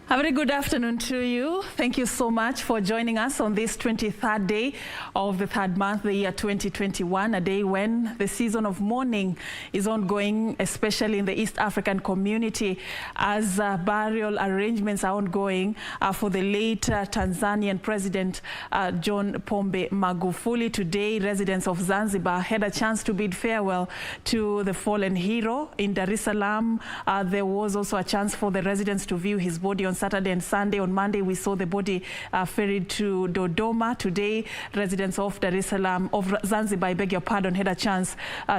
A very good afternoon to you. Thank you so much for joining us on this 23rd day of the third month, the year 2021, a day when the season of mourning is ongoing, especially in the East African community, as burial arrangements are ongoing for the late Tanzanian President John Pombe Magufuli. Today, residents of Zanzibar had a chance to bid farewell to the fallen hero. In Dar es Salaam, there was also a chance for the residents to view his body on Saturday and Sunday. On Monday, we saw the body ferried to Dodoma. Today, residents of Dar es Salaam, of Zanzibar, I beg your pardon, had a chance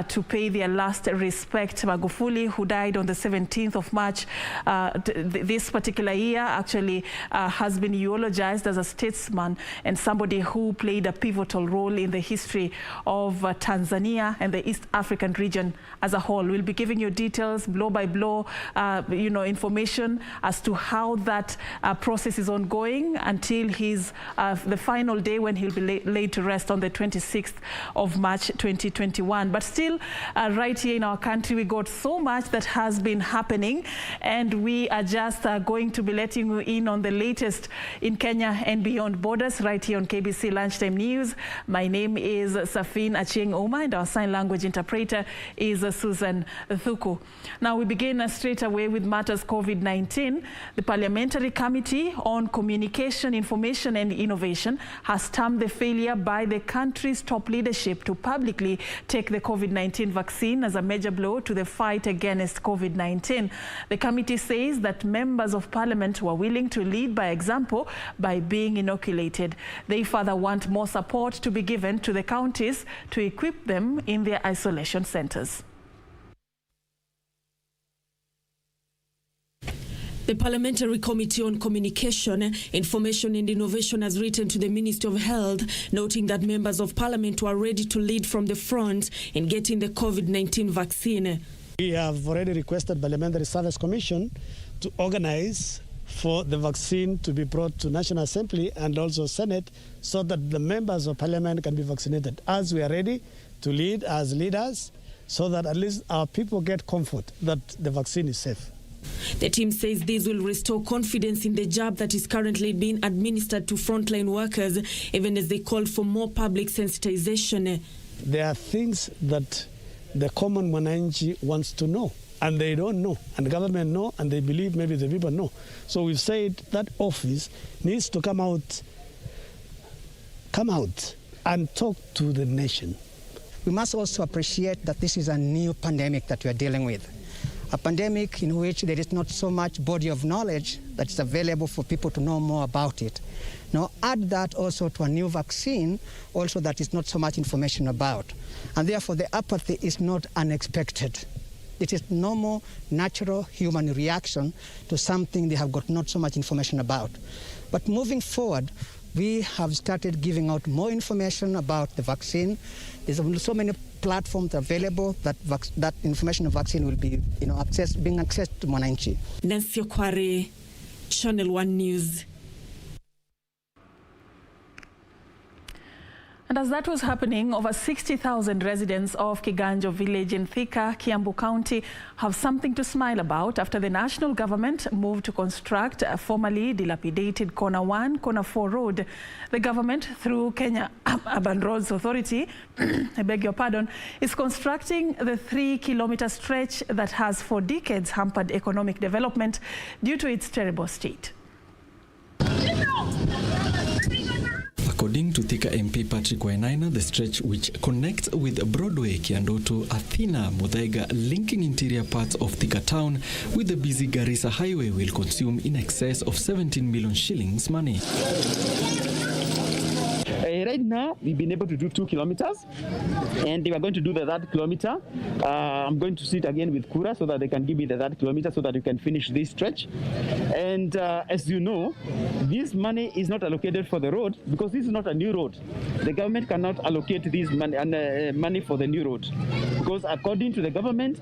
to pay their last respect. Magufuli, who died on the 17th of March this particular year, actually has been eulogized as a statesman and somebody who played a pivotal role in the history of Tanzania and the East African region as a whole. We'll be giving you details, blow by blow, information as to how that process is ongoing until his the final day when he'll be laid to rest on the 26th of March 2021. But still, right here in our country, we got so much that has been happening, and we are just going to be letting you in on the latest in Kenya and beyond borders right here on KBC Lunchtime News. My name is Serfine Achieng Ouma, and our sign language interpreter is Susan Thuku. Now we begin straight away with matters COVID-19. The Parliamentary Committee on Communication, Information and Innovation has termed the failure by the country's top leadership to publicly take the COVID-19 vaccine as a major blow to the fight against COVID-19. The committee says that members of parliament were willing to lead by example by being inoculated. They further want more support to be given to the counties to equip them in their isolation centers. The Parliamentary Committee on Communication, Information and Innovation has written to the Ministry of Health, noting that members of Parliament were ready to lead from the front in getting the COVID-19 vaccine. We have already requested Parliamentary Service Commission to organize for the vaccine to be brought to National Assembly and also Senate so that the members of Parliament can be vaccinated. As we are ready to lead as leaders so that at least our people get comfort that the vaccine is safe. The team says this will restore confidence in the jab that is currently being administered to frontline workers, even as they call for more public sensitization. There are things that the common mwananchi wants to know, and they don't know, and the government know, and they believe maybe the people know. So we've said that office needs to come out and talk to the nation. We must also appreciate that this is a new pandemic that we are dealing with. A pandemic in which there is not so much body of knowledge that is available for people to know more about it. Now add that also to a new vaccine, also that is not so much information about. And therefore the apathy is not unexpected. It is normal, natural human reaction to something they have got not so much information about. But moving forward, we have started giving out more information about the vaccine. There's so many platforms available that that information of vaccine will be, being accessed to Mwananchi. Nancy Okware, Channel 1 News. And as that was happening, over 60,000 residents of Kiganjo village in Thika, Kiambu County, have something to smile about after the national government moved to construct a formerly dilapidated Corner 1, Corner 4 road. The government, through Kenya Urban Roads Authority, I beg your pardon, is constructing the 3-kilometer stretch that has for decades hampered economic development due to its terrible state. According to Thika MP Patrick Wainaina, the stretch which connects with Broadway, Kiandoto, Athena, Muthaiga, linking interior parts of Thika town with the busy Garissa highway will consume in excess of 17 million shillings money. Right now, we've been able to do 2 kilometers, and they were going to do the 3rd kilometer. I'm going to sit again with Kura so that they can give me the 3rd kilometer so that we can finish this stretch. And as you know, this money is not allocated for the road because this is not a new road. The government cannot allocate this money for the new road because according to the government,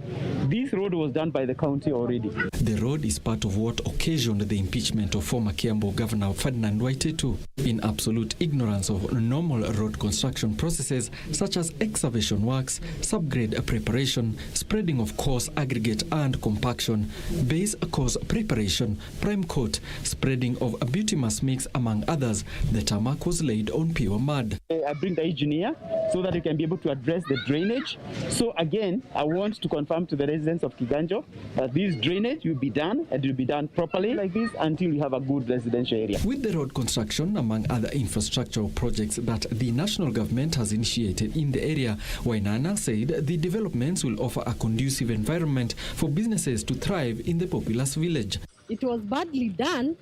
This road was done by the county already. The road is part of what occasioned the impeachment of former Kiambu Governor Ferdinand Waititu. In absolute ignorance of normal road construction processes such as excavation works, subgrade preparation, spreading of coarse aggregate and compaction, base course preparation, prime coat, spreading of a bituminous mix, among others, the tarmac was laid on pure mud. I bring the engineer so that we can be able to address the drainage. So again, I want to confirm to the residents of Kiganjo that this drainage will be done, and it will be done properly like this until we have a good residential area. With the road construction, among other infrastructural projects that the national government has initiated in the area, Wainana said the developments will offer a conducive environment for businesses to thrive in the populous village. It was badly done,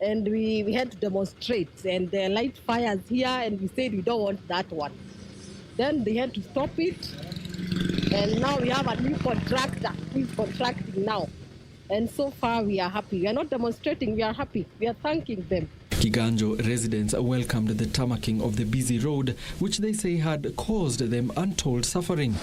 and we had to demonstrate, and there light fires here, and we said we don't want that one. Then they had to stop it, and now we have a new contractor who is contracting now. And so far we are happy. We are not demonstrating, we are happy. We are thanking them. Kiganjo residents welcomed the tarmacking of the busy road, which they say had caused them untold suffering.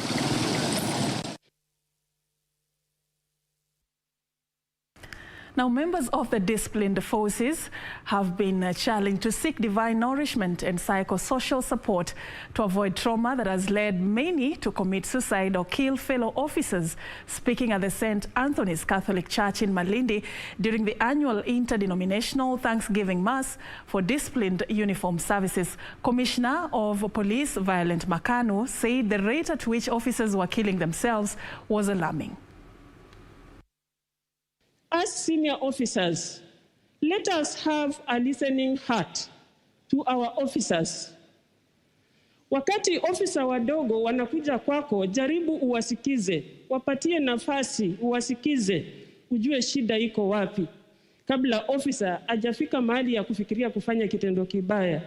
Now, members of the disciplined forces have been challenged to seek divine nourishment and psychosocial support to avoid trauma that has led many to commit suicide or kill fellow officers. Speaking at the St. Anthony's Catholic Church in Malindi during the annual interdenominational Thanksgiving Mass for disciplined uniform services, Commissioner of Police Violent Makanu said the rate at which officers were killing themselves was alarming. As senior officers, let us have a listening heart to our officers. Wakati ofisa wadogo wanakuja kwako, jaribu uwasikize, wapatie nafasi, uwasikize, ujue shida iko wapi, kabla ofisa hajafika mahali ya kufikiria kufanya kitendo kibaya.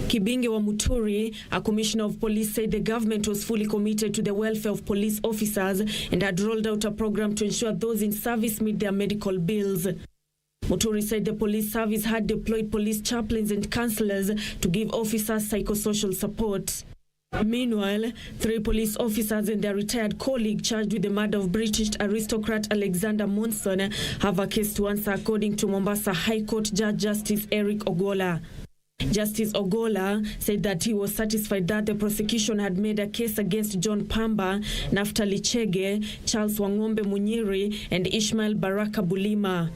Kibinge wa Muturi, a commissioner of police, said the government was fully committed to the welfare of police officers and had rolled out a program to ensure those in service meet their medical bills. Muturi said the police service had deployed police chaplains and counselors to give officers psychosocial support. Meanwhile, 3 police officers and their retired colleague charged with the murder of British aristocrat Alexander Monson have a case to answer, according to Mombasa High Court Judge Justice Eric Ogola. Justice Ogola said that he was satisfied that the prosecution had made a case against John Pamba, Naftali Chege, Charles Wangombe Munyiri, and Ishmael Baraka Bulima.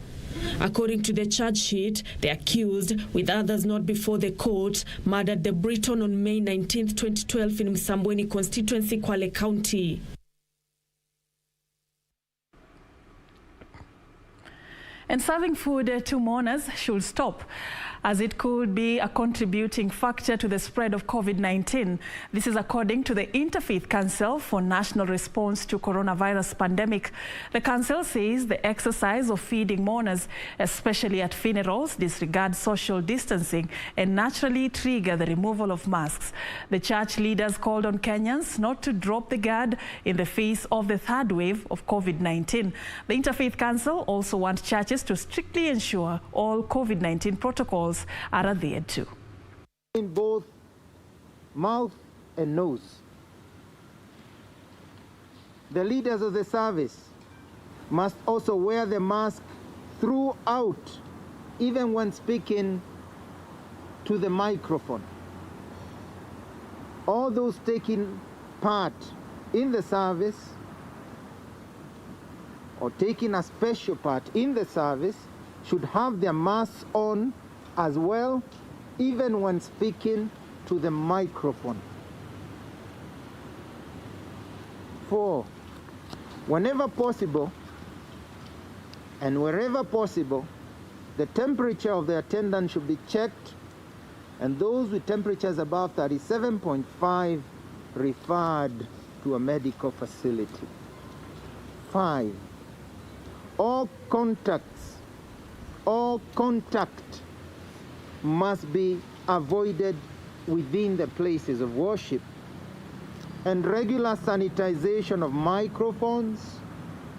According to the charge sheet, the accused, with others not before the court, murdered the Briton on May 19, 2012 in Msambweni constituency, Kwale County. And serving food to mourners should stop, as it could be a contributing factor to the spread of COVID-19. This is according to the Interfaith Council for National Response to Coronavirus Pandemic. The council says the exercise of feeding mourners, especially at funerals, disregards social distancing and naturally trigger the removal of masks. The church leaders called on Kenyans not to drop the guard in the face of the third wave of COVID-19. The Interfaith Council also wants churches to strictly ensure all COVID-19 protocols are adhered to. In both mouth and nose. The leaders of the service must also wear the mask throughout, even when speaking to the microphone. All those taking part in the service or taking a special part in the service should have their masks on as well, even when speaking to the microphone. 4, whenever possible and wherever possible, the temperature of the attendant should be checked, and those with temperatures above 37.5 referred to a medical facility. 5, all contact must be avoided within the places of worship, and regular sanitization of microphones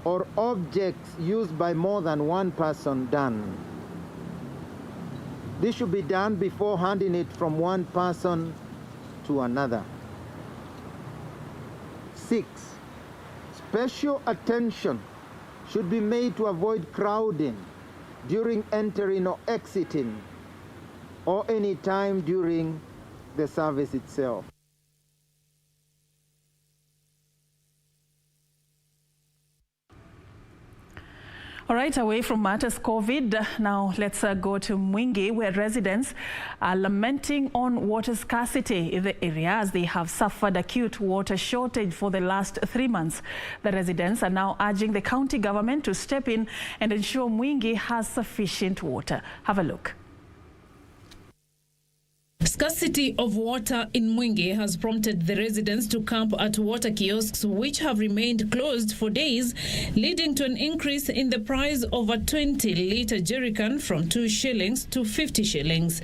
or objects used by more than one person done. This should be done before handing it from one person to another. 6, Special attention should be made to avoid crowding during entering or exiting, or any time during the service itself. All right, away from matters COVID, now let's go to Mwingi, where residents are lamenting on water scarcity in the area as they have suffered acute water shortage for the last 3 months. The residents are now urging the county government to step in and ensure Mwingi has sufficient water. Have a look. Scarcity of water in Mwingi has prompted the residents to camp at water kiosks, which have remained closed for days, leading to an increase in the price of a 20-litre jerrycan from 2 shillings to 50 shillings.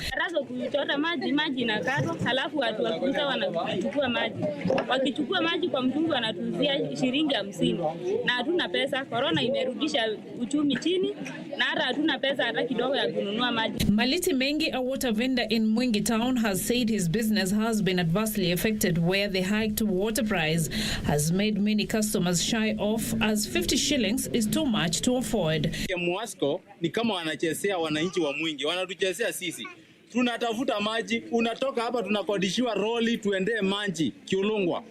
Kuchota maji na karo, halafu watu wakuuza wanachukua maji. Wakichukua maji kwa mtungi wanatuzia shilingi 50. Na hatuna pesa, corona imerudisha uchumi chini, na hata hatuna pesa hata kidogo ya kununua maji. Maliti Mengi, a water vendor in Mwingi town, has said his business has been adversely affected where the hiked water price has made many customers shy off as 50 shillings is too much to afford. Muasko ni kama wanachezea wananchi wa Mwingi, wanatuchezea sisi. Tunatafuta maji, unatoka hapa tunakodishiwa roli tuendee maji Kiulungwa.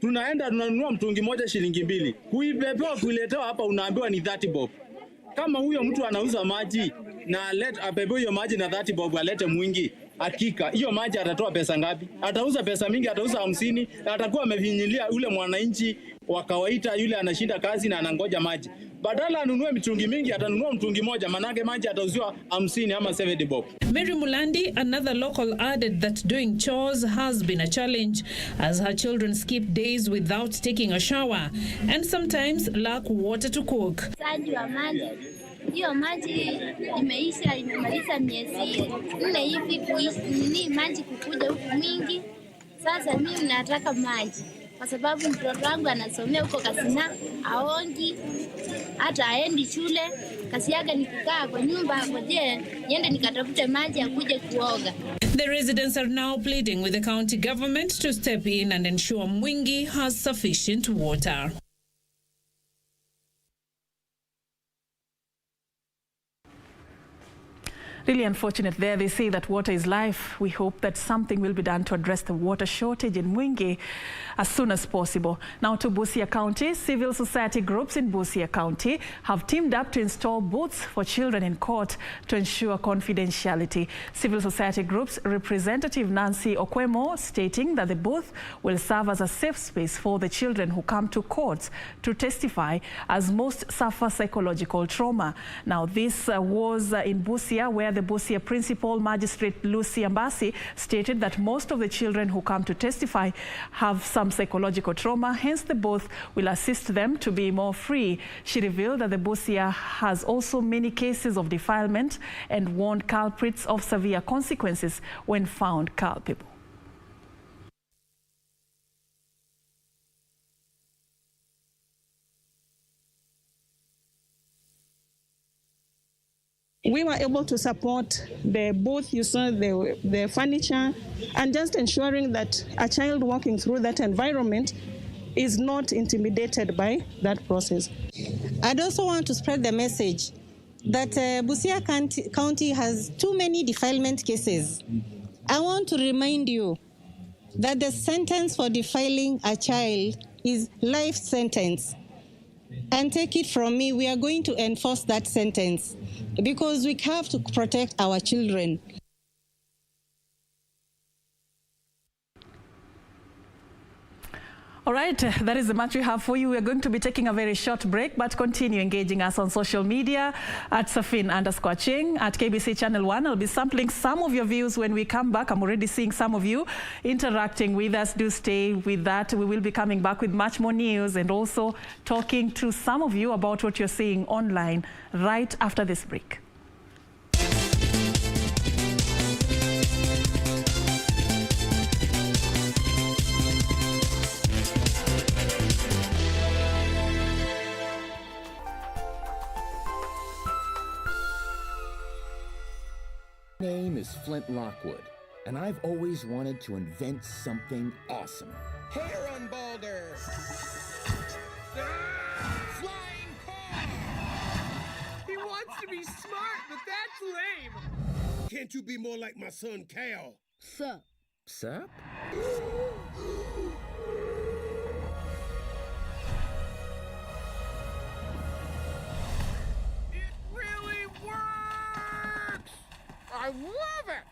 Tunaenda tunanunua mtungi moja shilingi 2. Kuibebewa kuiletewa hapa unaambiwa ni 30 bob. Kama huyo mtu anauza maji na abebewe hiyo maji na 30 bob alete Mwingi, hakika hiyo maji atatoa pesa ngapi? Atauza pesa mingi, atauza 50, na atakuwa amevinyilia ule mwananchi wa kawaida yule anashinda kazi na anangoja maji. Badala anunue mitungi mingi, atanunua mtungi moja, manake maji atauziwa 50 ama 70 bob. Mary Mulandi, another local, added that doing chores has been a challenge as her children skip days without taking a shower and sometimes lack water to cook. Hiyo maji imeisha, imemaliza miezi 4 hivi kuishi maji kukuja huku mingi. Sasa mimi nataka maji kwa sababu mtoto wangu anasomea huko Kasina, aongi hata aendi shule. Kazi yake ni kukaa kwa nyumba, ngoje niende nikatafute maji akuje kuoga. The residents are now pleading with the county government to step in and ensure Mwingi has sufficient water. Really unfortunate there. They say that water is life. We hope that something will be done to address the water shortage in Mwingi as soon as possible. Now to Busia County, civil society groups in Busia County have teamed up to install booths for children in court to ensure confidentiality. Civil society groups representative Nancy Okwemo stating that the booth will serve as a safe space for the children who come to courts to testify, as most suffer psychological trauma. Now this was in Busia, where the Busia Principal Magistrate Lucy Ambasi stated that most of the children who come to testify have some psychological trauma, hence the booth will assist them to be more free. She revealed that the Busia has also many cases of defilement and warned culprits of severe consequences when found culpable. We were able to support the booth, you saw the furniture, and just ensuring that a child walking through that environment is not intimidated by that process. I'd also want to spread the message that Busia County has too many defilement cases. I want to remind you that the sentence for defiling a child is life sentence. And take it from me, we are going to enforce that sentence because we have to protect our children. All right, that is the much we have for you. We are going to be taking a very short break, but continue engaging us on social media at Serfine_Achieng, at KBC Channel 1. I'll be sampling some of your views when we come back. I'm already seeing some of you interacting with us. Do stay with that. We will be coming back with much more news and also talking to some of you about what you're seeing online right after this break. My name is Flint Lockwood, and I've always wanted to invent something awesome. Hair unbalder! Flying car! He wants to be smart, but that's lame! Can't you be more like my son, Cal? Sup? Sup? It really works! I love it!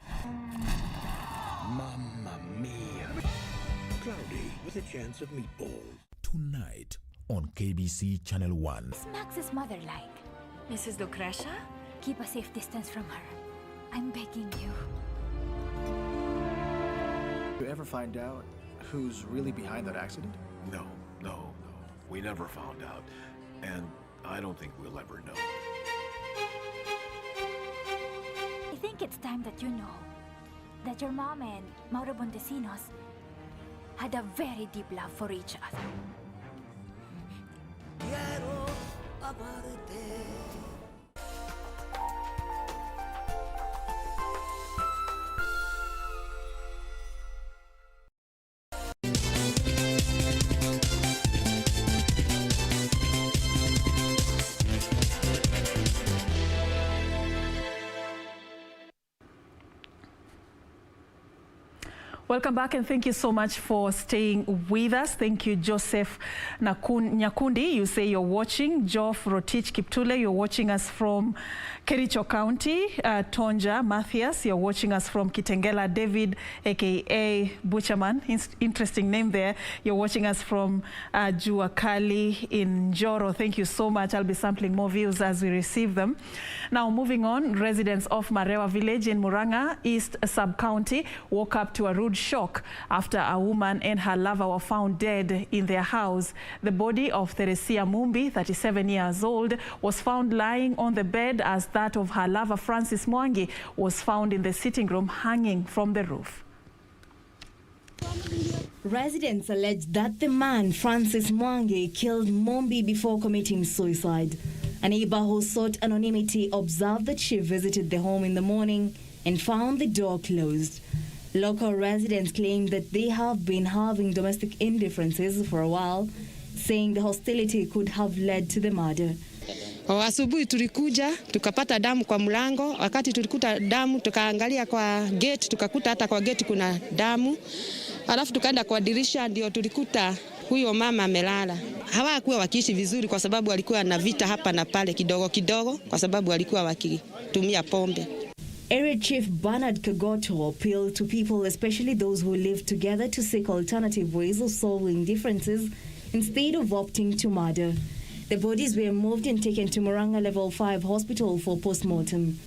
Mamma mia. Cloudy with a chance of meatballs. Tonight on KBC Channel 1. Is Max's mother like? Mrs. Lucretia? Keep a safe distance from her. I'm begging you. Did you ever find out who's really behind that accident? No. We never found out. And I don't think we'll ever know. I think it's time that you know that your mom and Mauro Montesinos had a very deep love for each other. Welcome back and thank you so much for staying with us. Thank you, Joseph Nyakundi. You say you're watching. Joff Rotich Kiptule, you're watching us from Kericho County. Tonja Matthias, you're watching us from Kitengela. David, aka Butcherman, interesting name there. You're watching us from Juakali in Njoro. Thank you so much. I'll be sampling more views as we receive them. Now moving on, residents of Marewa village in Murang'a East Sub-County woke up to a rude shock after a woman and her lover were found dead in their house. The body of Theresia Mumbi, 37 years old, was found lying on the bed as that of her lover Francis Mwangi was found in the sitting room hanging from the roof. Residents allege that the man, Francis Mwangi, killed Mumbi before committing suicide. A neighbor who sought anonymity observed that she visited the home in the morning and found the door closed. Local residents claim that they have been having domestic indifferences for a while, saying the hostility could have led to the murder. Asubuhi tulikuja tukapata damu kwa mlango. Wakati tulikuta damu tukaangalia kwa gate, tukakuta hata kwa gate kuna damu. Alafu tukaenda kwa dirisha ndio tulikuta huyo mama amelala. Hawakuwa wakiishi vizuri kwa sababu walikuwa na vita hapa na pale kidogo kidogo kwa sababu walikuwa wakitumia pombe. Area Chief Bernard Kagoto appealed to people, especially those who live together, to seek alternative ways of solving differences instead of opting to murder. The bodies were moved and taken to Murang'a Level 5 Hospital for post-mortem.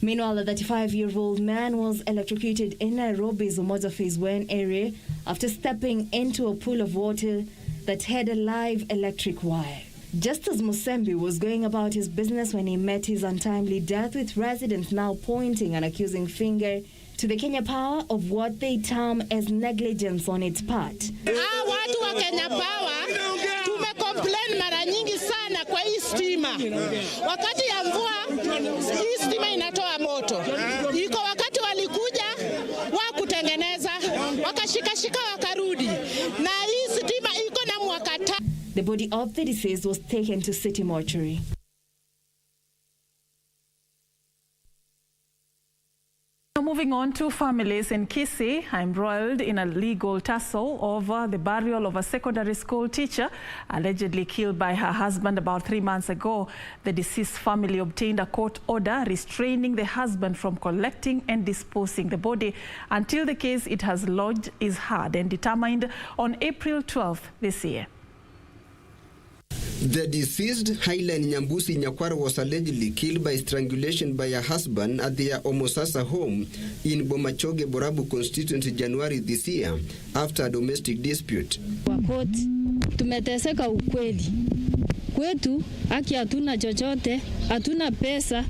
Meanwhile, a 35-year-old man was electrocuted in Nairobi's Umoja Phase 1 area after stepping into a pool of water that had a live electric wire. Justus Musembi was going about his business when he met his untimely death, with residents now pointing an accusing finger to the Kenya Power of what they term as negligence on its part. Watu wa Kenya Power tumecomplain mara nyingi sana kwa hii stima. Wakati ya mvua hii stima inatoa moto. Iko wakati walikuja wa kutengeneza wakashikashika wakarudi. Na hii stima iko na mwaka. The body of the deceased was taken to city mortuary. Moving on to families in Kisii, embroiled in a legal tussle over the burial of a secondary school teacher allegedly killed by her husband about 3 months ago. The deceased family obtained a court order restraining the husband from collecting and disposing the body until the case it has lodged is heard and determined on April 12th this year. The deceased, Highland Nyambusi Nyakwara, was allegedly killed by strangulation by her husband at their Omosasa home in Bomachoge, Borabu constituency January this year after a domestic dispute. Wakoti, tumeteseka ukweli. Kwetu, haki hatuna chochote, hatuna pesa.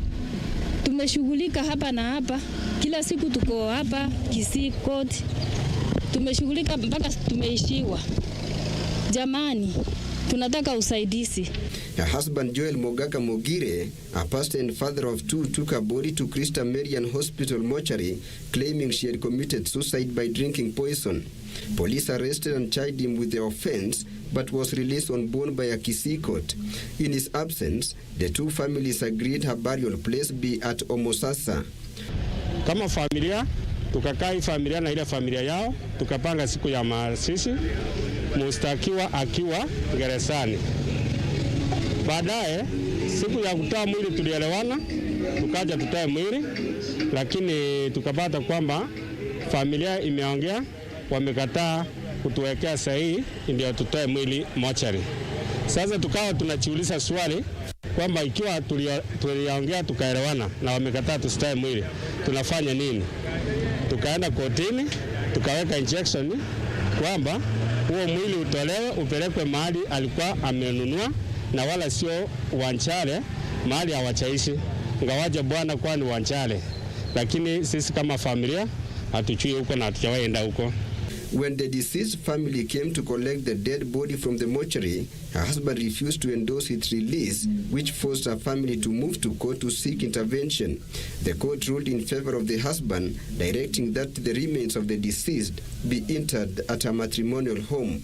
Tumeshughulika hapa na hapa. Kila siku tuko hapa Kisii court. Tumeshughulika mpaka tumeishiwa. Jamani, tunataka usaidizi. Her husband Joel Mogaka Mogire, a pastor and father of two, took her body to Christa Marian Hospital mortuary, claiming she had committed suicide by drinking poison. Police arrested and charged him with the offense but was released on bond by a Kisii court. In his absence, the two families agreed her burial place be at Omosasa. Kama familia, tukakaa hii familia na ile familia yao, tukapanga siku ya mazishi, mshtakiwa akiwa gerezani. Baadaye siku ya kutoa mwili tulielewana, tukaja tutoe mwili, lakini tukapata kwamba familia imeongea, wamekataa kutuwekea sahihi ndio tutoe mwili mochari. Sasa tukawa tunajiuliza swali kwamba ikiwa tuliongea tukaelewana na wamekataa tusitoe mwili, tunafanya nini? Tukaenda kotini, tukaweka injection kwamba huo mwili utolewe upelekwe mahali alikuwa amenunua na wala sio Wanchale mahali hawachaishi. Ngawaje bwana kwani Wanchale, lakini sisi kama familia hatujui huko na hatujawaenda huko. When the deceased family came to collect the dead body from the mortuary, her husband refused to endorse its release, which forced her family to move to court to seek intervention. The court ruled in favor of the husband, directing that the remains of the deceased be interred at her matrimonial home.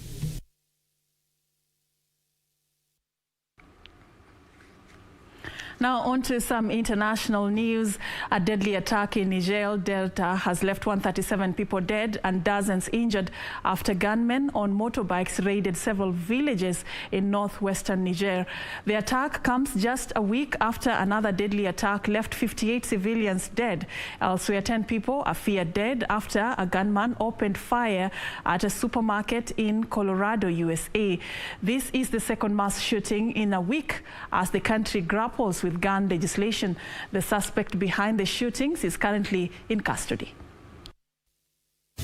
Now on to some international news. A deadly attack in Niger Delta has left 137 people dead and dozens injured after gunmen on motorbikes raided several villages in northwestern Niger. The attack comes just a week after another deadly attack left 58 civilians dead. Elsewhere, 10 people are feared dead after a gunman opened fire at a supermarket in Colorado, USA. This is the second mass shooting in a week as the country grapples with gun legislation. The suspect behind the shootings is currently in custody.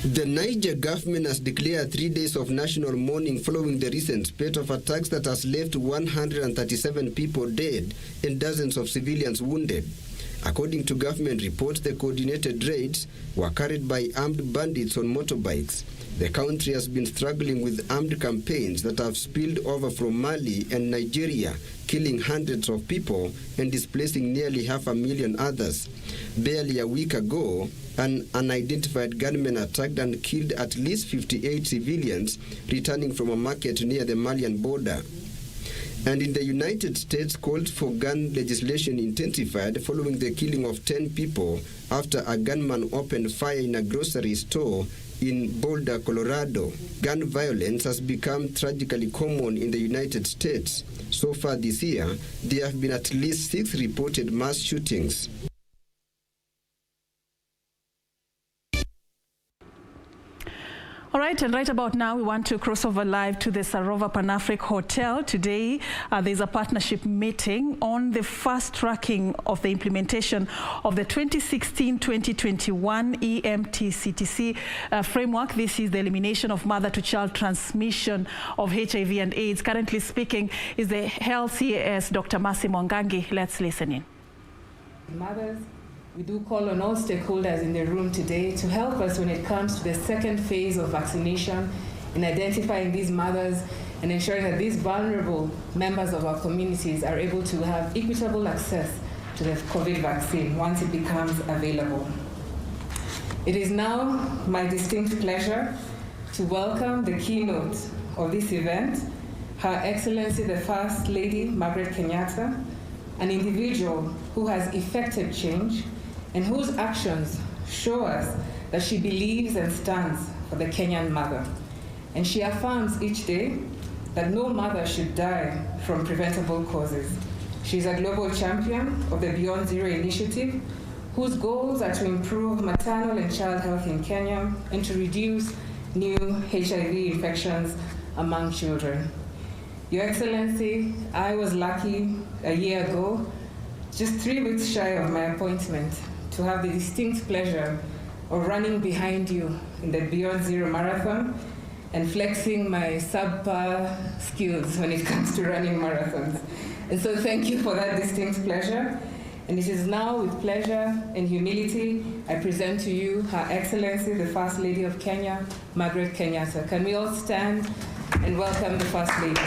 The Niger government has declared 3 days of national mourning following the recent spate of attacks that has left 137 people dead and dozens of civilians wounded. According to government reports, the coordinated raids were carried by armed bandits on motorbikes. The country has been struggling with armed campaigns that have spilled over from Mali and Nigeria, killing hundreds of people and displacing nearly 500,000 others. Barely a week ago, an unidentified gunman attacked and killed at least 58 civilians returning from a market near the Malian border. And in the United States, calls for gun legislation intensified following the killing of 10 people after a gunman opened fire in a grocery store in Boulder, Colorado. Gun violence has become tragically common in the United States. So far this year, there have been at least 6 reported mass shootings. All right, and right about now, we want to cross over live to the Sarova Pan-Afric Hotel. Today, there's a partnership meeting on the fast tracking of the implementation of the 2016-2021 EMTCTC framework. This is the elimination of mother-to-child transmission of HIV and AIDS. Currently speaking is the Health CAS, Dr. Mercy Mwangangi. Let's listen in. Mothers, we do call on all stakeholders in the room today to help us when it comes to the second phase of vaccination in identifying these mothers and ensuring that these vulnerable members of our communities are able to have equitable access to the COVID vaccine once it becomes available. It is now my distinct pleasure to welcome the keynote of this event, Her Excellency the First Lady, Margaret Kenyatta, an individual who has effected change and whose actions show us that she believes and stands for the Kenyan mother. And she affirms each day that no mother should die from preventable causes. She's a global champion of the Beyond Zero initiative, whose goals are to improve maternal and child health in Kenya and to reduce new HIV infections among children. Your Excellency, I was lucky a year ago, just 3 weeks shy of my appointment, to have the distinct pleasure of running behind you in the Beyond Zero Marathon and flexing my subpar skills when it comes to running marathons. And so thank you for that distinct pleasure. And it is now with pleasure and humility I present to you Her Excellency, the First Lady of Kenya, Margaret Kenyatta. Can we all stand and welcome the First Lady?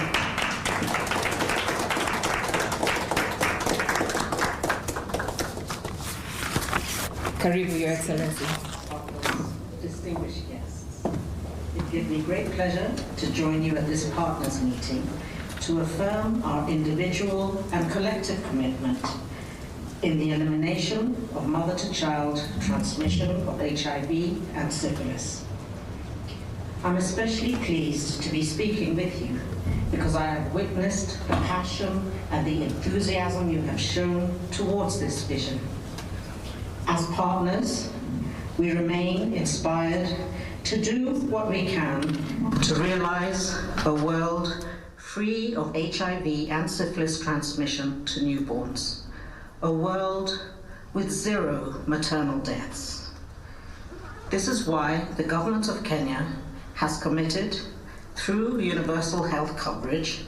Karibu, Your Excellency. Distinguished guests, it give me great pleasure to join you at this partners meeting to affirm our individual and collective commitment in the elimination of mother-to-child transmission of HIV and syphilis. I'm especially pleased to be speaking with you because I have witnessed the passion and the enthusiasm you have shown towards this vision. As partners, we remain inspired to do what we can to realize a world free of HIV and syphilis transmission to newborns, a world with 0 maternal deaths. This is why the government of Kenya has committed, through universal health coverage,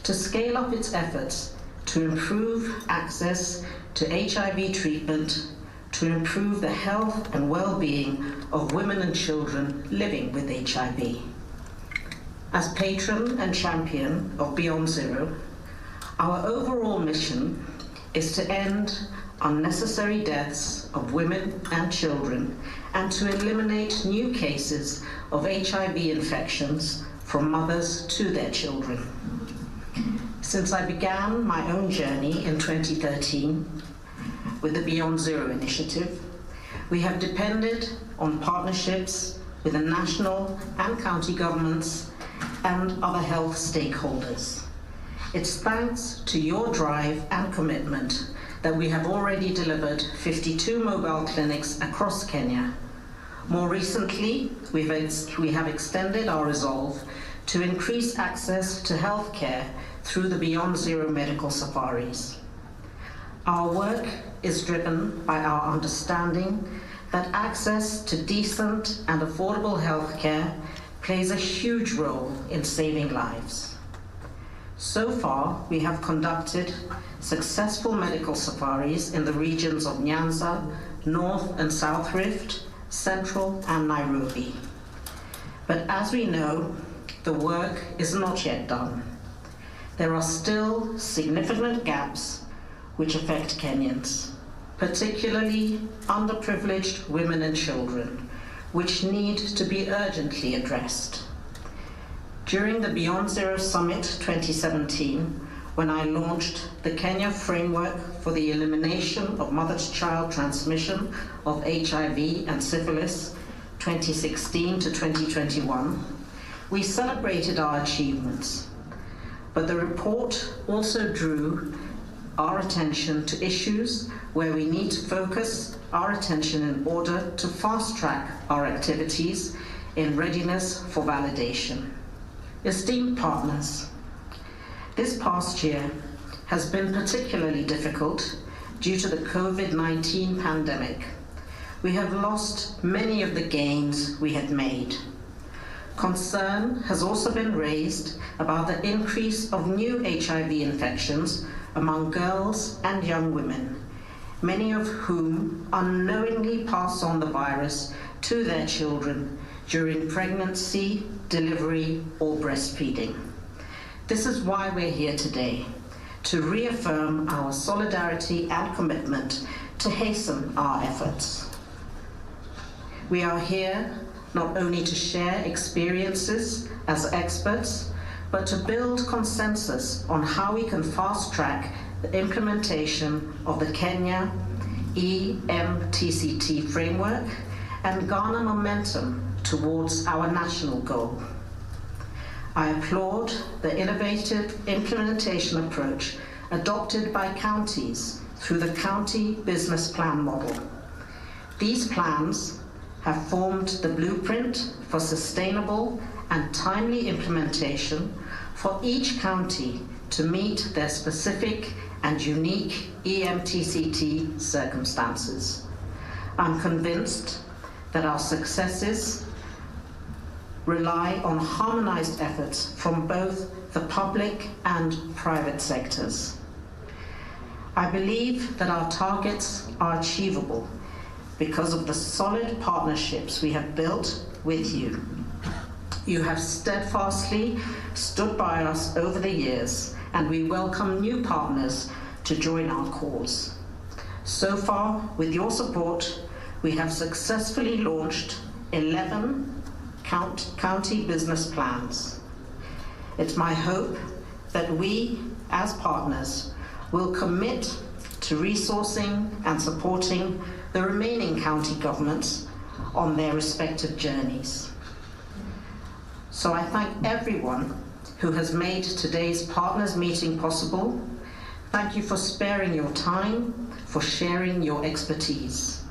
to scale up its efforts to improve access to HIV treatment, to improve the health and well-being of women and children living with HIV. As patron and champion of Beyond Zero, our overall mission is to end unnecessary deaths of women and children and to eliminate new cases of HIV infections from mothers to their children. Since I began my own journey in 2013 with the Beyond Zero initiative, we have depended on partnerships with the national and county governments and other health stakeholders. It's thanks to your drive and commitment that we have already delivered 52 mobile clinics across Kenya. More recently, we have extended our resolve to increase access to healthcare through the Beyond Zero medical safaris. Our work is driven by our understanding that access to decent and affordable healthcare plays a huge role in saving lives. So far, we have conducted successful medical safaris in the regions of Nyanza, North and South Rift, Central and Nairobi. But as we know, the work is not yet done. There are still significant gaps which affect Kenyans, particularly underprivileged women and children, which need to be urgently addressed. During the Beyond Zero Summit 2017, when I launched the Kenya Framework for the Elimination of Mother-to-Child Transmission of HIV and Syphilis 2016 to 2021, we celebrated our achievements. But the report also drew our attention to issues where we need to focus our attention in order to fast-track our activities in readiness for validation. Esteemed partners, this past year has been particularly difficult due to the COVID-19 pandemic. We have lost many of the gains we had made. Concern has also been raised about the increase of new HIV infections among girls and young women, many of whom unknowingly pass on the virus to their children during pregnancy, delivery, or breastfeeding. This is why we're here today, to reaffirm our solidarity and commitment to hasten our efforts. We are here not only to share experiences as experts, but to build consensus on how we can fast-track the implementation of the Kenya EMTCT framework and garner momentum towards our national goal. I applaud the innovative implementation approach adopted by counties through the county business plan model. These plans have formed the blueprint for sustainable and timely implementation for each county to meet their specific and unique EMTCT circumstances. I'm convinced that our successes rely on harmonized efforts from both the public and private sectors. I believe that our targets are achievable because of the solid partnerships we have built with you. You have steadfastly stood by us over the years, and we welcome new partners to join our cause. So far, with your support, we have successfully launched 11 county business plans. It's my hope that we, as partners, will commit to resourcing and supporting the remaining county governments on their respective journeys. So I thank everyone who has made today's partners meeting possible. Thank you for sparing your time, for sharing your expertise.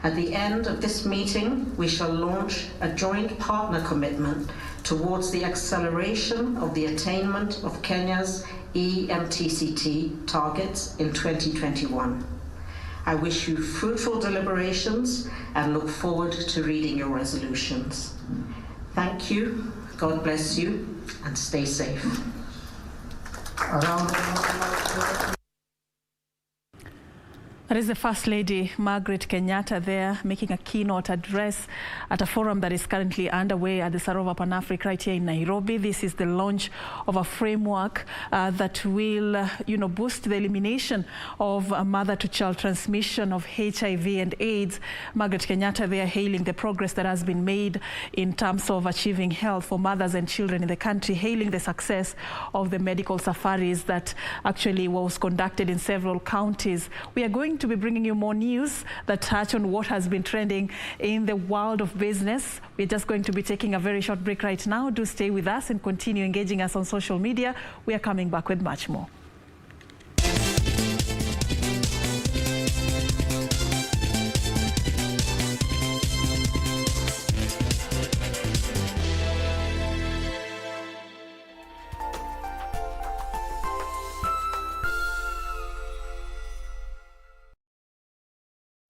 At the end of this meeting, we shall launch a joint partner commitment towards the acceleration of the attainment of Kenya's EMTCT targets in 2021. I wish you fruitful deliberations and look forward to reading your resolutions. Thank you, God bless you, and stay safe. That is the First Lady, Margaret Kenyatta, there making a keynote address at a forum that is currently underway at the Sarova Pan-Africa right here in Nairobi. This is the launch of a framework that will, boost the elimination of mother-to-child transmission of HIV and AIDS. Margaret Kenyatta there hailing the progress that has been made in terms of achieving health for mothers and children in the country, hailing the success of the medical safaris that actually was conducted in several counties. We are going to be bringing you more news that touch on what has been trending in the world of business. We're just going to be taking a very short break right now. Do stay with us and continue engaging us on social media. We are coming back with much more.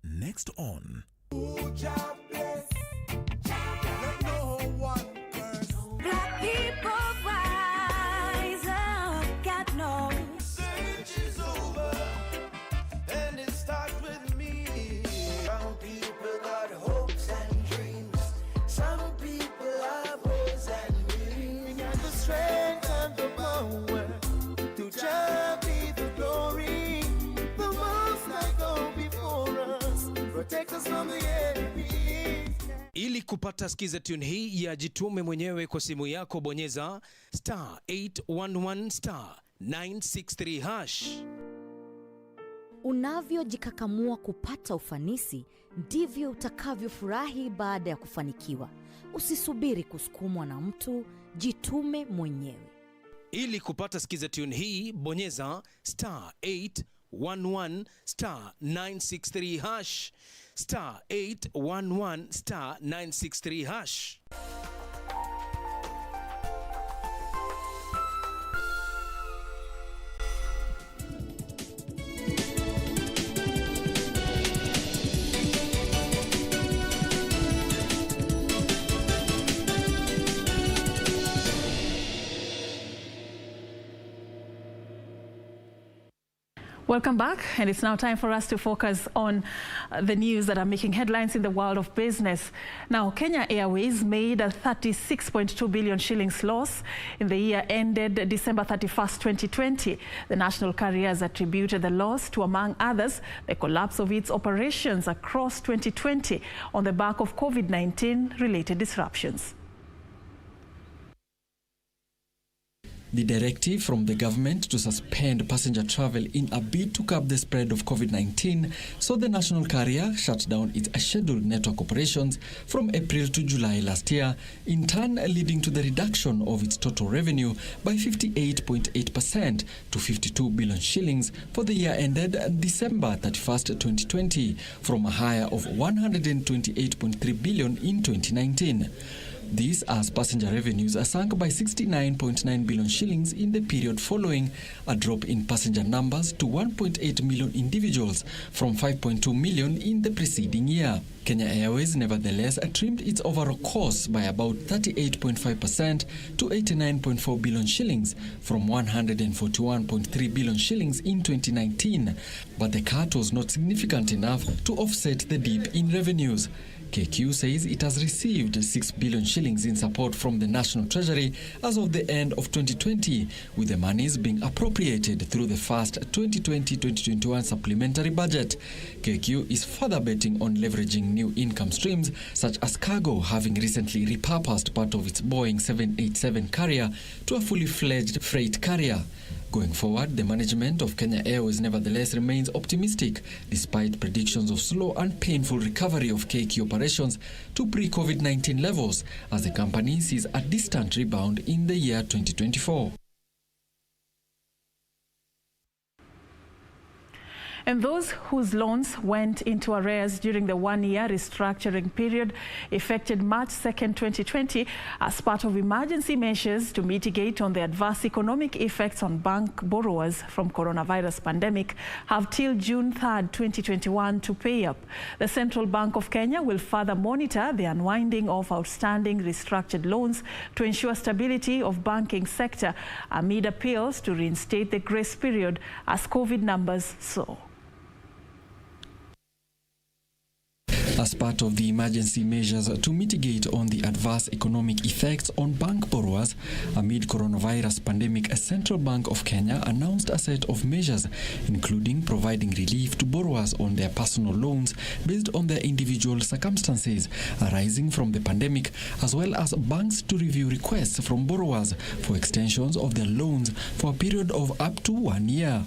Next on Black people rise up, God knows. Search is over, and it starts with me. Some people got hopes and dreams. Some people have hopes and dreams. We got the strength and the power to just be the glory. The most I go before us. Protect us from the enemy. Ili kupata skiza tune hii ya jitume mwenyewe kwa simu yako, bonyeza *811 *963#. Unavyojikakamua kupata ufanisi, ndivyo utakavyofurahi baada ya kufanikiwa. Usisubiri kusukumwa na mtu, jitume mwenyewe. Ili kupata skiza tune hii, bonyeza *811 *963#. *811 *963#. Welcome back, and it's now time for us to focus on the news that are making headlines in the world of business. Now, Kenya Airways made a 36.2 billion shillings loss in the year ended December 31st, 2020. The national carrier has attributed the loss to, among others, the collapse of its operations across 2020 on the back of COVID-19 related disruptions. The directive from the government to suspend passenger travel in a bid to curb the spread of COVID-19 saw the national carrier shut down its scheduled network operations from April to July last year, in turn leading to the reduction of its total revenue by 58.8% to 52 billion shillings for the year ended December 31st, 2020, from a higher of 128.3 billion in 2019. This as passenger revenues are sunk by 69.9 billion shillings in the period following a drop in passenger numbers to 1.8 million individuals from 5.2 million in the preceding year. Kenya Airways nevertheless trimmed its overall costs by about 38.5% to 89.4 billion shillings from 141.3 billion shillings in 2019, but the cut was not significant enough to offset the dip in revenues. KQ says it has received 6 billion shillings in support from the National Treasury as of the end of 2020, with the monies being appropriated through the first 2020-2021 supplementary budget. KQ is further betting on leveraging new income streams, such as cargo, having recently repurposed part of its Boeing 787 carrier to a fully fledged freight carrier. Going forward, the management of Kenya Airways nevertheless remains optimistic, despite predictions of slow and painful recovery of KQ operations to pre-COVID-19 levels, as the company sees a distant rebound in the year 2024. And those whose loans went into arrears during the one-year restructuring period effected March 2nd, 2020 as part of emergency measures to mitigate on the adverse economic effects on bank borrowers from coronavirus pandemic have till June 3rd, 2021 to pay up. The Central Bank of Kenya will further monitor the unwinding of outstanding restructured loans to ensure stability of banking sector amid appeals to reinstate the grace period as COVID numbers soar. As part of the emergency measures to mitigate on the adverse economic effects on bank borrowers amid coronavirus pandemic, a Central Bank of Kenya announced a set of measures, including providing relief to borrowers on their personal loans based on their individual circumstances arising from the pandemic, as well as banks to review requests from borrowers for extensions of their loans for a period of up to 1 year.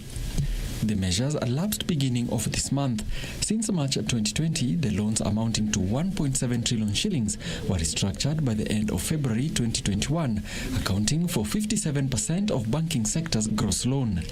The measures elapsed beginning of this month. Since March 2020, the loans amounting to 1.7 trillion shillings were restructured by the end of February 2021, accounting for 57% of banking sector's gross loan.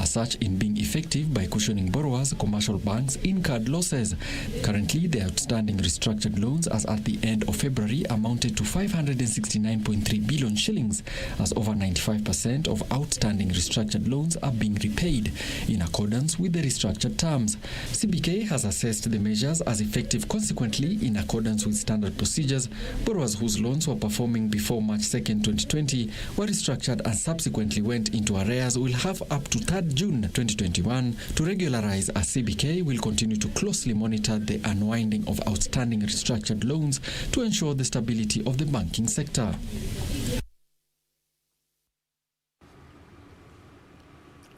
As such, in being effective by cushioning borrowers, commercial banks incurred losses. Currently, the outstanding restructured loans as at the end of February amounted to 569.3 billion shillings, as over 95% of outstanding restructured loans are being repaid in accordance with the restructured terms. CBK has assessed the measures as effective. Consequently, in accordance with standard procedures, borrowers whose loans were performing before March 2nd, 2020 were restructured and subsequently went into arrears will have up to 3rd June 2021 to regularize, as CBK will continue to closely monitor the unwinding of outstanding restructured loans to ensure the stability of the banking sector.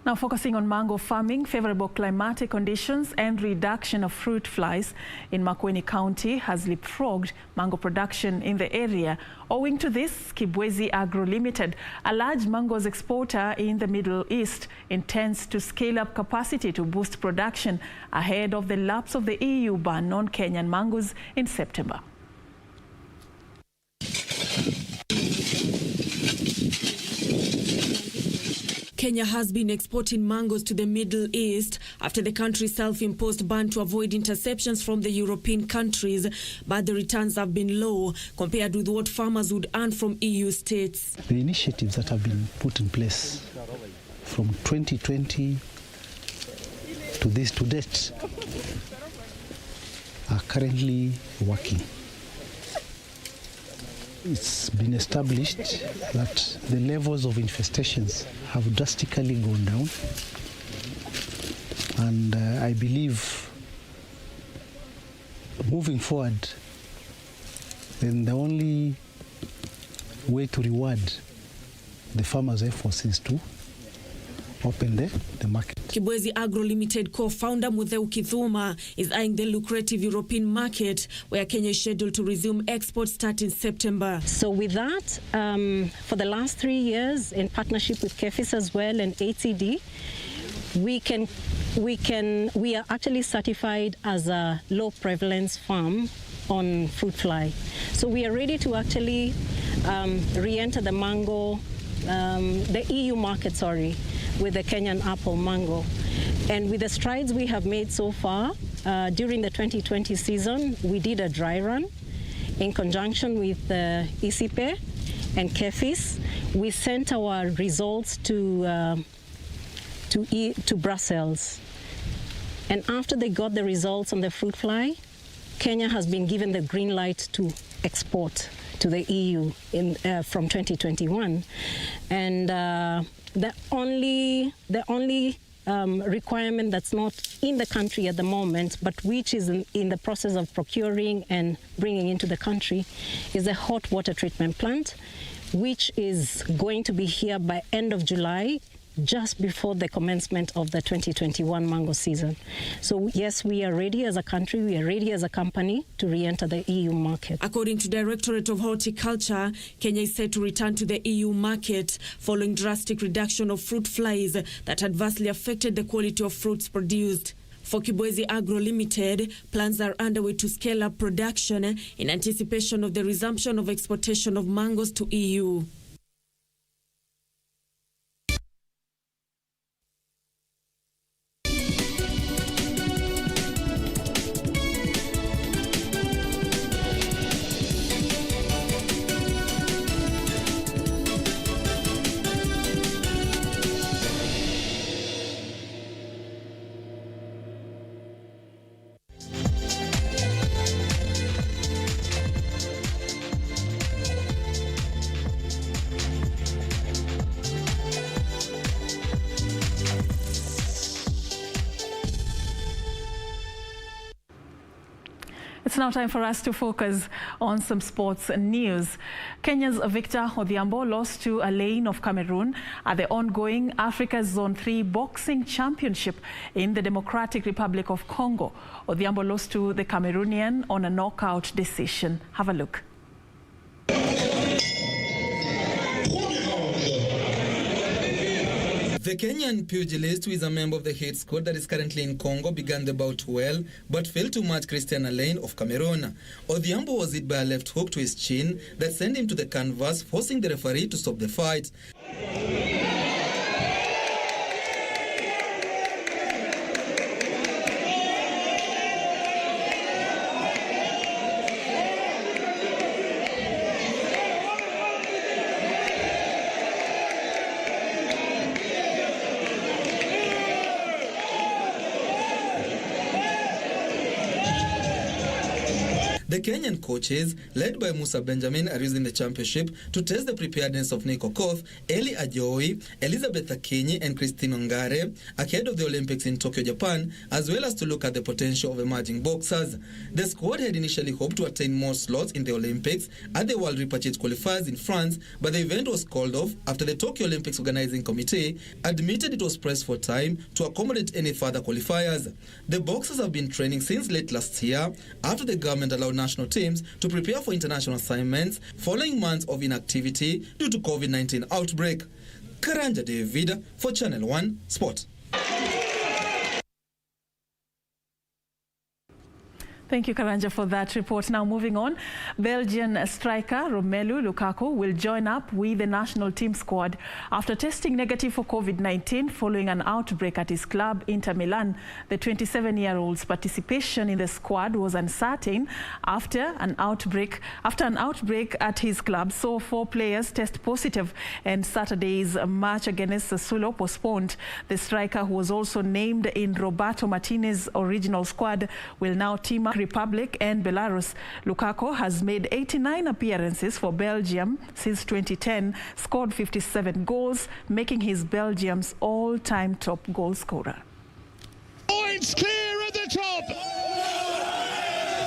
Now focusing on mango farming, favorable climatic conditions and reduction of fruit flies in Makueni County has leapfrogged mango production in the area. Owing to this, KBC Agro Limited, a large mangoes exporter in the Middle East, intends to scale up capacity to boost production ahead of the lapse of the EU ban on Kenyan mangoes in September. Kenya has been exporting mangoes to the Middle East after the country's self-imposed ban to avoid interceptions from the European countries, but the returns have been low compared with what farmers would earn from EU states. The initiatives that have been put in place from 2020 to this to date are currently working. It's been established that the levels of infestations have drastically gone down, and I believe moving forward, then the only way to reward the farmers' efforts is to open the market. KBC Agro Limited co-founder Mutheu Kithuma is eyeing the lucrative European market, where Kenya is scheduled to resume exports starting September. So with that, for the last 3 years, in partnership with KEFIS as well and ATD, we are actually certified as a low prevalence farm on fruit fly. So we are ready to actually re-enter the mango, the EU market, with the Kenyan apple mango. And with the strides we have made so far, during the 2020 season, we did a dry run in conjunction with ECP and KEFIS. We sent our results to Brussels. And after they got the results on the fruit fly, Kenya has been given the green light to export to the EU from 2021. And the only requirement that's not in the country at the moment, but which is in the process of procuring and bringing into the country, is a hot water treatment plant, which is going to be here by end of July, just before the commencement of the 2021 mango season. So yes, we are ready as a country, we are ready as a company to re-enter the EU market. According to Directorate of Horticulture, Kenya is set to return to the EU market following drastic reduction of fruit flies that adversely affected the quality of fruits produced. For Kibwezi Agro Limited, plans are underway to scale up production in anticipation of the resumption of exportation of mangoes to EU. It's now time for us to focus on some sports news. Kenya's Victor Odhiambo lost to Alain of Cameroon at the ongoing Africa's Zone 3 Boxing Championship in the Democratic Republic of Congo. Odhiambo lost to the Cameroonian on a knockout decision. Have a look. The Kenyan pugilist, who is a member of the hit squad that is currently in Congo, began the bout well, but failed to match Christian Alain of Cameroon. Odhiambo was hit by a left hook to his chin that sent him to the canvas, forcing the referee to stop the fight. The Kenyan coaches, led by Musa Benjamin, are using the championship to test the preparedness of Nico Koth, Eli Ajoi, Elizabeth Akinyi, and Christine Ongare ahead of the Olympics in Tokyo, Japan, as well as to look at the potential of emerging boxers. The squad had initially hoped to attain more slots in the Olympics at the World Repurchase Qualifiers in France, but the event was called off after the Tokyo Olympics Organizing Committee admitted it was pressed for time to accommodate any further qualifiers. The boxers have been training since late last year after the government allowed national teams to prepare for international assignments following months of inactivity due to COVID-19 outbreak. Karanja David for Channel 1 Sport. Thank you, Karanja, for that report. Now moving on, Belgian striker Romelu Lukaku will join up with the national team squad after testing negative for COVID-19 following an outbreak at his club Inter Milan. The 27-year-old's participation in the squad was uncertain after an outbreak at his club saw 4 players test positive, and Saturday's match against Sassuolo postponed. The striker, who was also named in Roberto Martinez's original squad, will now team up Republic and Belarus. Lukaku has made 89 appearances for Belgium since 2010, scored 57 goals, making his Belgium's all-time top goal scorer. Points clear at the top.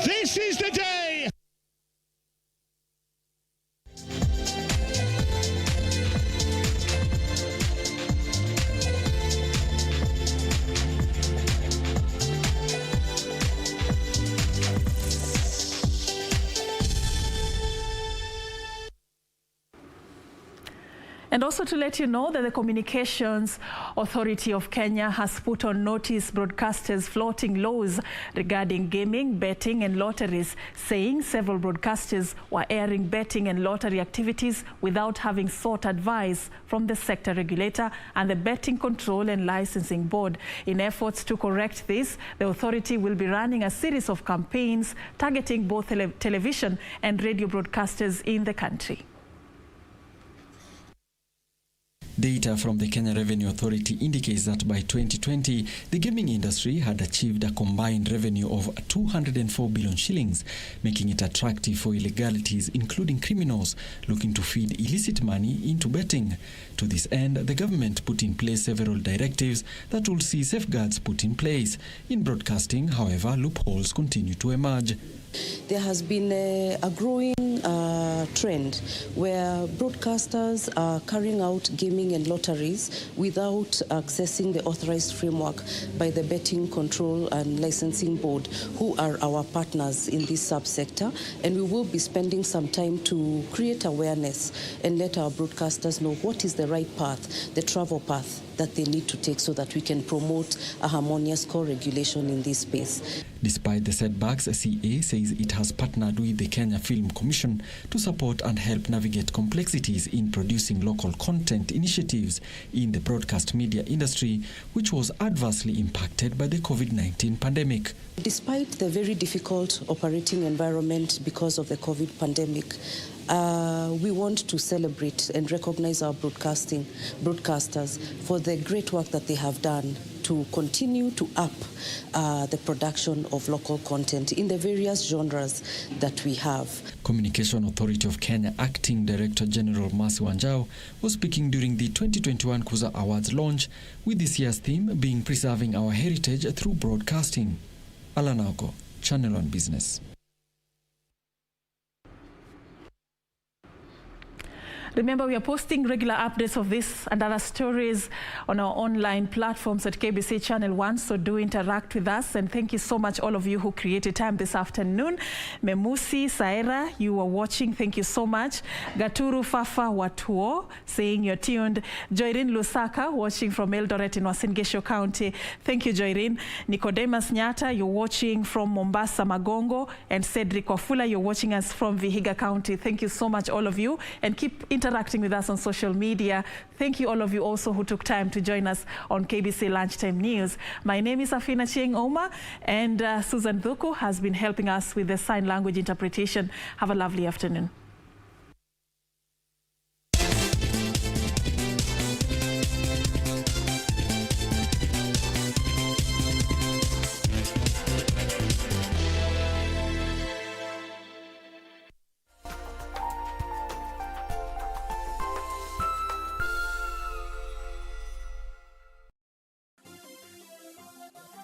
This is the day. And also to let you know that the Communications Authority of Kenya has put on notice broadcasters floating laws regarding gaming, betting and lotteries, saying several broadcasters were airing betting and lottery activities without having sought advice from the sector regulator and the Betting Control and Licensing Board. In efforts to correct this, the authority will be running a series of campaigns targeting both television and radio broadcasters in the country. Data from the Kenya Revenue Authority indicates that by 2020, the gaming industry had achieved a combined revenue of 204 billion shillings, making it attractive for illegalities, including criminals looking to feed illicit money into betting. To this end, the government put in place several directives that will see safeguards put in place. In broadcasting, however, loopholes continue to emerge. There has been a growing trend where broadcasters are carrying out gaming and lotteries without accessing the authorized framework by the Betting Control and Licensing Board, who are our partners in this subsector, and we will be spending some time to create awareness and let our broadcasters know what is the right path, the travel path that they need to take so that we can promote a harmonious co-regulation in this space. Despite the setbacks, CA says it has partnered with the Kenya Film Commission to support and help navigate complexities in producing local content initiatives in the broadcast media industry, which was adversely impacted by the COVID-19 pandemic. Despite the very difficult operating environment because of the COVID pandemic, we want to celebrate and recognize our broadcasters for the great work that they have done to continue to up the production of local content in the various genres that we have. Communication Authority of Kenya Acting Director General Mercy Wanjau was speaking during the 2021 Kuza Awards launch, with this year's theme being Preserving Our Heritage Through Broadcasting. Alanako, Channel One Business. Remember, we are posting regular updates of this and other stories on our online platforms at KBC Channel 1, so do interact with us. And thank you so much, all of you who created time this afternoon. Memusi, Saira, you are watching. Thank you so much. Gaturu Fafa Watuo, saying you're tuned. Joyrine Lusaka, watching from Eldoret in Uasin Gishu County. Thank you, Joyrine. Nicodemus Nyata, you're watching from Mombasa, Magongo. And Cedric Wafula, you're watching us from Vihiga County. Thank you so much, all of you. And keep interacting with us on social media. Thank you all of you also who took time to join us on KBC Lunchtime News. My name is Serfine Achieng Ouma, and Susan Thuku has been helping us with the sign language interpretation. Have a lovely afternoon.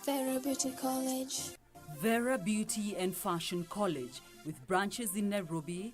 Vera Beauty College. Vera Beauty and Fashion College, with branches in Nairobi,